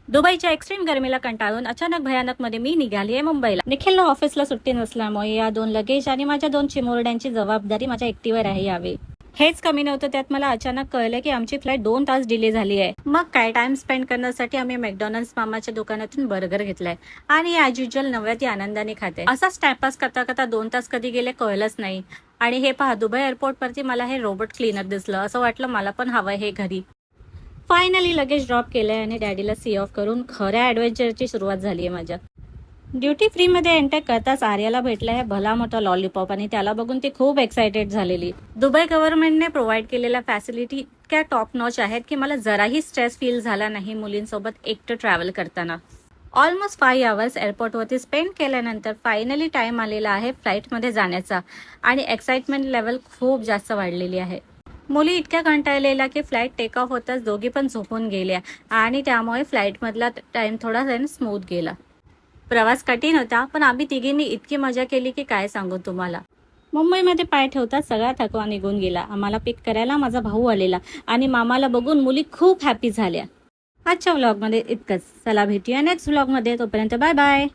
दुबईच्या एक्स्ट्रीम गरमीला कंटाळून अचानक भयानक मध्ये मी निघाली आहे मुंबईला. निखिलला ऑफिसला सुट्टी नसल्यामुळे या 2 लगेज आणि माझ्या 2 चिमुरड्यांची जबाबदारी माझ्या एकटीवर आहे यावेळी. हेच कमी नव्हतं, त्यात मला अचानक कळलं की आमची फ्लाईट 2 तास डिले झाली आहे. मग काय, टाइम स्पेंड करण्यासाठी आम्ही मॅकडॉनल्ड्स मामाच्या दुकानातून बर्गर घेतलाय आणि ॲज युज्युअल नव्या ती आनंदाने खाते. असाच टाइमपास करता करता 2 तास कधी गेले कळलंच नाही. आणि हे पहा, दुबई एअरपोर्ट वरती मला हे रोबोट क्लीनर दिसलं. असं वाटलं मला पण हवंय हे घरी. फायनली लगेज ड्रॉप केलंय आणि डॅडीला सी ऑफ करून खऱ्या ॲडव्हेंचरची सुरुवात झाली आहे माझ्या. ड्युटी फ्री मध्ये एंटर करताच आर्याला भेटलं आहे भला मोठा लॉलीपॉप आणि त्याला बघून ती खूप एक्सायटेड झालेली. दुबई गव्हर्नमेंटने प्रोव्हाइड केलेल्या फॅसिलिटी इतक्या टॉप नॉच आहेत की मला जराही स्ट्रेस फील झाला नाही मुलींसोबत एकटं ट्रॅव्हल करताना. ऑलमोस्ट 5 आवर्स एअरपोर्टवरती स्पेंड केल्यानंतर फायनली टाइम आलेला आहे फ्लाईटमध्ये जाण्याचा आणि एक्साइटमेंट लेवल खूप जास्त वाढलेली आहे. मुली इतक्या कंटाळलेल्या की फ्लाईट टेक ऑफ होताच दोघी पण झोपून गेल्या आणि त्यामुळे फ्लाईटमधला टाइम थोडा स्मूथ गेला. प्रवास कठीण होता, पण आम्ही तिघींनी इतकी मजा केली की काय सांगू तुम्हाला. मुंबईमध्ये पाय ठेवताच सगळा थकवा निघून गेला. आम्हाला पिक करायला माझा भाऊ आलेला आणि मामाला बघून मुली खूप हॅपी झाल्या. आजच्या व्लॉगमध्ये इतकंच. चला भेटूया नेक्स्ट व्लॉगमध्ये. तोपर्यंत बाय बाय.